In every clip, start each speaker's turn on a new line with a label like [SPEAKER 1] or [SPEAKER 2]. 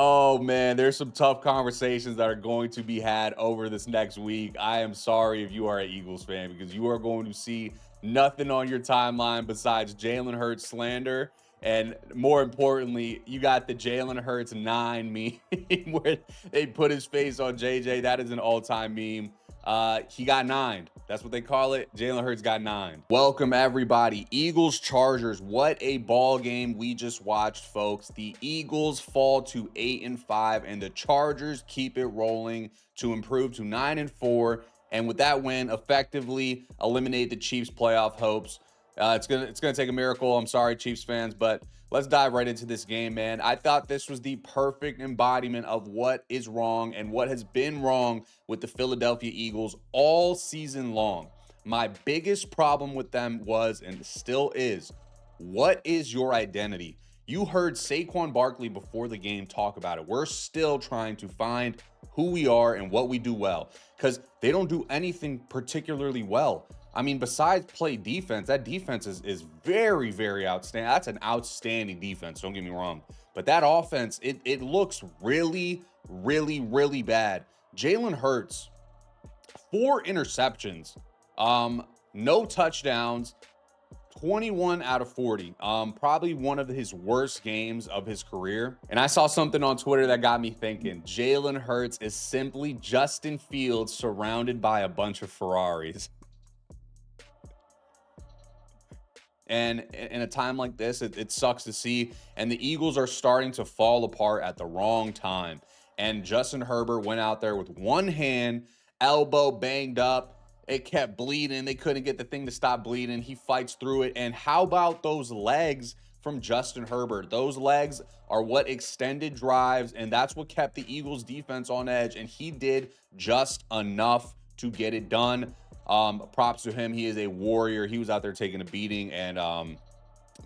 [SPEAKER 1] Oh man, there's some tough conversations that are going to be had over this next week. I am sorry if you are an Eagles fan because you are going to see nothing on your timeline besides Jalen Hurts slander. And more importantly, you got the Jalen Hurts 9 meme where they put his face on JJ. That is an all-time meme. He got 9. That's what they call it. Jalen Hurts got 9. Welcome everybody. Eagles Chargers. What a ball game we just watched, folks. The Eagles fall to 8-5 and the Chargers keep it rolling to improve to 9-4. And with that win, effectively eliminate the Chiefs' playoff hopes. It's gonna take a miracle. I'm sorry, Chiefs fans, but let's dive right into this game, man. I thought this was the perfect embodiment of what is wrong and what has been wrong with the Philadelphia Eagles all season long. My biggest problem with them was, and still is, what is your identity? You heard Saquon Barkley before the game talk about it. We're still trying to find who we are and what we do well because they don't do anything particularly well. I mean, besides play defense, that defense is very, very outstanding. That's an outstanding defense, don't get me wrong. But that offense, it looks really, really, really bad. Jalen Hurts, 4 interceptions, no touchdowns, 21 out of 40. Probably one of his worst games of his career. And I saw something on Twitter that got me thinking. Jalen Hurts is simply Justin Fields surrounded by a bunch of Ferraris. And in a time like this, it sucks to see. And the Eagles are starting to fall apart at the wrong time. And Justin Herbert went out there with one hand, elbow banged up. It kept bleeding. They couldn't get the thing to stop bleeding. He fights through it. And how about those legs from Justin Herbert? Those legs are what extended drives, and that's what kept the Eagles defense on edge. And he did just enough to get it done. Props to him. He is a warrior. He was out there taking a beating, and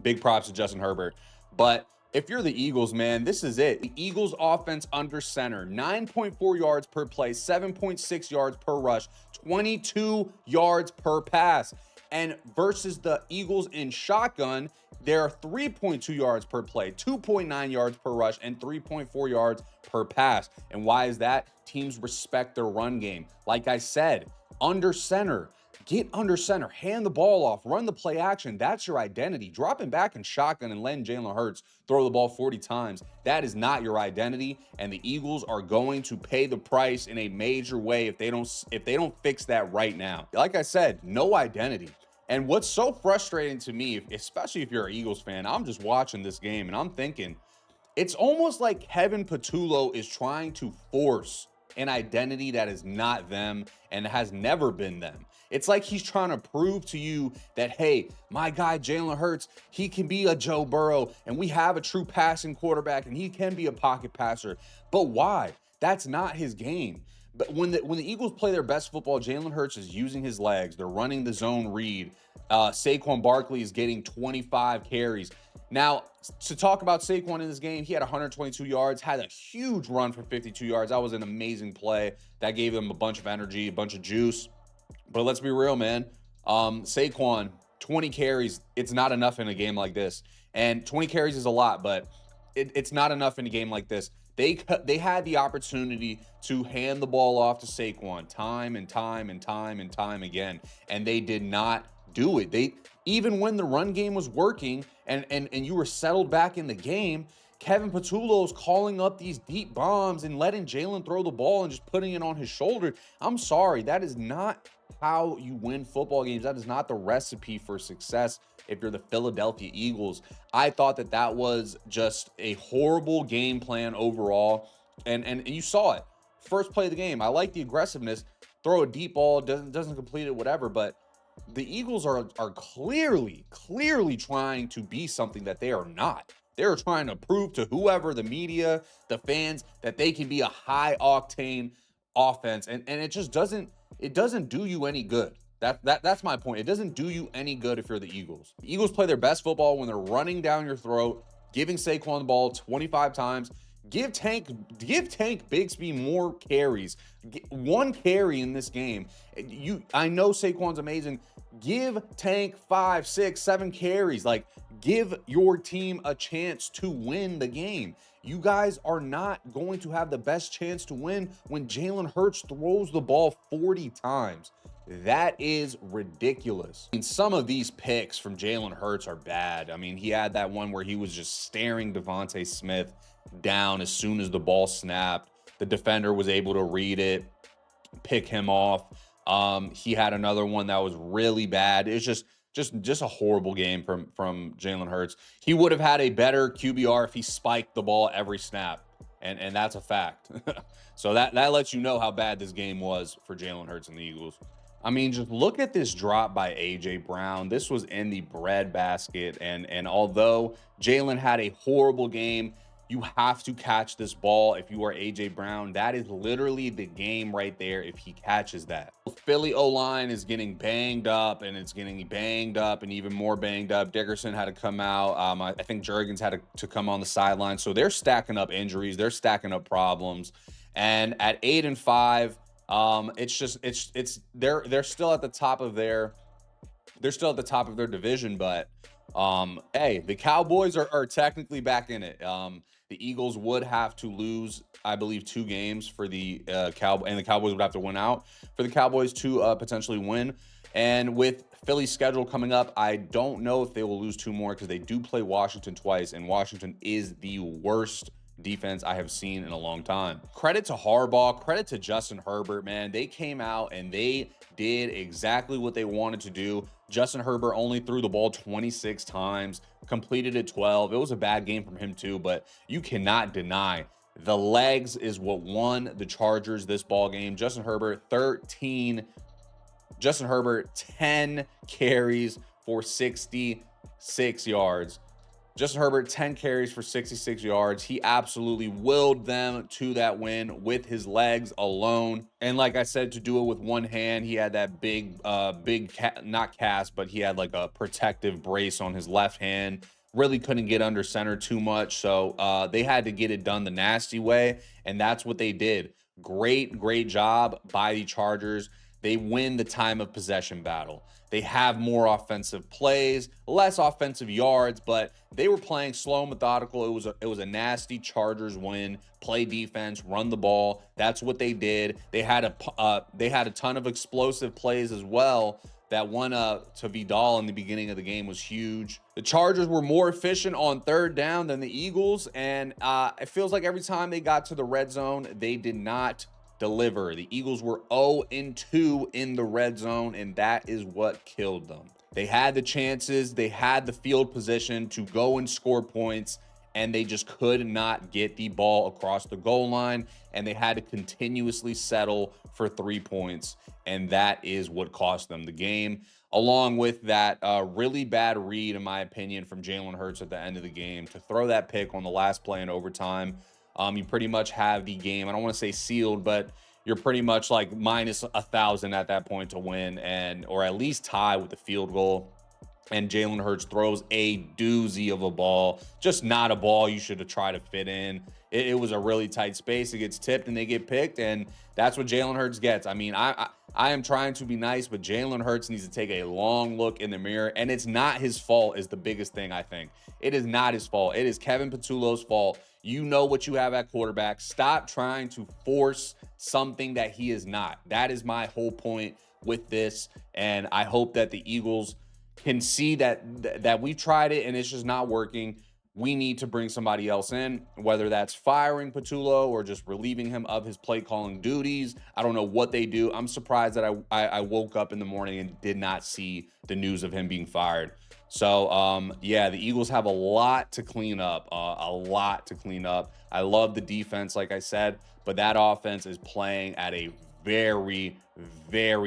[SPEAKER 1] big props to Justin Herbert. But if you're the Eagles, man, this is it. The Eagles offense under center, 9.4 yards per play, 7.6 yards per rush, 22 yards per pass. And versus the Eagles in shotgun, they're 3.2 yards per play, 2.9 yards per rush, and 3.4 yards per pass. And why is that? Teams respect their run game. Like I said, under center, get under center, hand the ball off, run the play action. That's your identity. Dropping back in shotgun and letting Jalen Hurts throw the ball 40 times, that is not your identity. And the Eagles are going to pay the price in a major way if they don't fix that right now. Like I said, no identity. And what's so frustrating to me, especially if you're an Eagles fan, I'm just watching this game and I'm thinking, it's almost like Kevin Patullo is trying to force an identity that is not them and has never been them. It's like he's trying to prove to you that, hey, my guy Jalen Hurts, he can be a Joe Burrow and we have a true passing quarterback and he can be a pocket passer. But why? That's not his game. But when the Eagles play their best football, Jalen Hurts is using his legs. They're running the zone read. Saquon Barkley is getting 25 carries. Now, to talk about Saquon in this game, he had 122 yards, had a huge run for 52 yards. That was an amazing play. That gave him a bunch of energy, a bunch of juice. But let's be real, man. Saquon, 20 carries, it's not enough in a game like this. And 20 carries is a lot, but it's not enough in a game like this. They had the opportunity to hand the ball off to Saquon time and time and time and time again, and they did not do it. Even when the run game was working and you were settled back in the game, Kevin Patullo's calling up these deep bombs and letting Jalen throw the ball and just putting it on his shoulder. I'm sorry, that is not how you win football games. That is not the recipe for success if you're the Philadelphia Eagles. I thought that was just a horrible game plan overall. And you saw it. First play of the game. I like the aggressiveness. Throw a deep ball, doesn't complete it, whatever. But the Eagles are clearly trying to be something that they are not. They're trying to prove to whoever, the media, the fans, that they can be a high octane offense. And it just doesn't do you any good. That's my point. It doesn't do you any good if you're the Eagles. The Eagles play their best football when they're running down your throat, giving Saquon the ball 25 times. Give Tank Bigsby more carries. One carry in this game. I know Saquon's amazing. Give Tank 5, 6, 7 carries. Like, give your team a chance to win the game. You guys are not going to have the best chance to win when Jalen Hurts throws the ball 40 times. That is ridiculous. I mean, some of these picks from Jalen Hurts are bad. I mean, he had that one where he was just staring Devontae Smith down as soon as the ball snapped. The defender was able to read it, pick him off. He had another one that was really bad. It's just a horrible game from Jalen Hurts. He would have had a better QBR if he spiked the ball every snap, and that's a fact. So that lets you know how bad this game was for Jalen Hurts and the Eagles. I mean, just look at this drop by AJ Brown. This was in the breadbasket, and although Jalen had a horrible game, you have to catch this ball if you are AJ Brown. That is literally the game right there if he catches that. Philly O-line is getting banged up, and it's getting banged up and even more banged up. Dickerson had to come out. I think Jurgens had to come on the sideline. So they're stacking up injuries. They're stacking up problems. And at 8-5, they're still at the top of their division, but hey, the Cowboys are technically back in it. The Eagles would have to lose, I believe, 2 games for the Cowboys, and the Cowboys would have to win out for the Cowboys to potentially win. And with Philly's schedule coming up, I don't know if they will lose 2 more because they do play Washington twice, and Washington is the worst defense I have seen in a long time. Credit to Harbaugh, credit to Justin Herbert, man. They came out and they did exactly what they wanted to do. Justin Herbert only threw the ball 26 times, completed it 12. It was a bad game from him too, but you cannot deny the legs is what won the Chargers this ball game. Justin Herbert 10 carries for 66 yards. Justin Herbert, 10 carries for 66 yards. He absolutely willed them to that win with his legs alone. And like I said, to do it with one hand, he had that not cast, but he had like a protective brace on his left hand. Really couldn't get under center too much. So they had to get it done the nasty way. And that's what they did. Great job by the Chargers. They win the time of possession battle. They have more offensive plays, less offensive yards, but they were playing slow, methodical. It was a nasty Chargers win. Play defense, run the ball. That's what they did. They had a ton of explosive plays as well. That one to Vidal in the beginning of the game was huge. The Chargers were more efficient on 3rd down than the Eagles, and it feels like every time they got to the red zone, they did not deliver. The Eagles were 0-2 in the red zone, and that is what killed them. They had the chances, they had the field position to go and score points, and they just could not get the ball across the goal line, and they had to continuously settle for 3 points, and that is what cost them the game, along with that really bad read, in my opinion, from Jalen Hurts at the end of the game to throw that pick on the last play in overtime. You pretty much have the game, I don't want to say sealed, but you're pretty much like minus 1,000 at that point to win, or at least tie with the field goal. And Jalen Hurts throws a doozy of a ball, just not a ball you should have tried to fit in. It was a really tight space. It gets tipped and they get picked, and that's what Jalen Hurts gets. I mean, I am trying to be nice, but Jalen Hurts needs to take a long look in the mirror, and it's not his fault is the biggest thing, I think. It is not his fault. It is Kevin Patullo's fault. You know what you have at quarterback. Stop trying to force something that he is not. That is my whole point with this, and I hope that the Eagles can see that we tried it and it's just not working. We need to bring somebody else in, whether that's firing Patullo or just relieving him of his play calling duties. I don't know what they do. I'm surprised that I woke up in the morning and did not see the news of him being fired. So, yeah, the Eagles have a lot to clean up, I love the defense, like I said, but that offense is playing at a very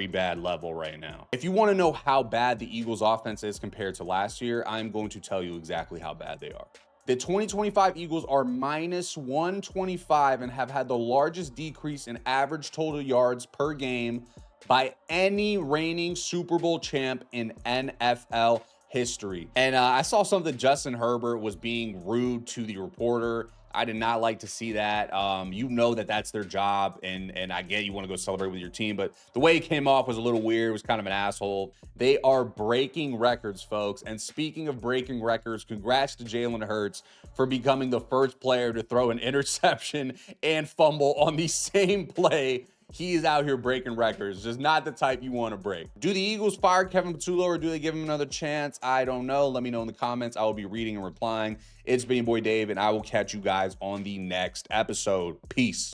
[SPEAKER 1] bad level right now. If you want to know how bad the Eagles offense is compared to last year, I'm going to tell you exactly how bad they are. The 2025 Eagles are minus 125 and have had the largest decrease in average total yards per game by any reigning Super Bowl champ in NFL history. And I saw something, Justin Herbert was being rude to the reporter. I did not like to see that. You know that that's their job, and I get you want to go celebrate with your team, but the way it came off was a little weird. It was kind of an asshole. They are breaking records, folks. And speaking of breaking records, congrats to Jalen Hurts for becoming the first player to throw an interception and fumble on the same play. He's out here breaking records. Just not the type you want to break. Do the Eagles fire Kevin Patullo or do they give him another chance? I don't know. Let me know in the comments. I will be reading and replying. It's been your boy Dave, and I will catch you guys on the next episode. Peace.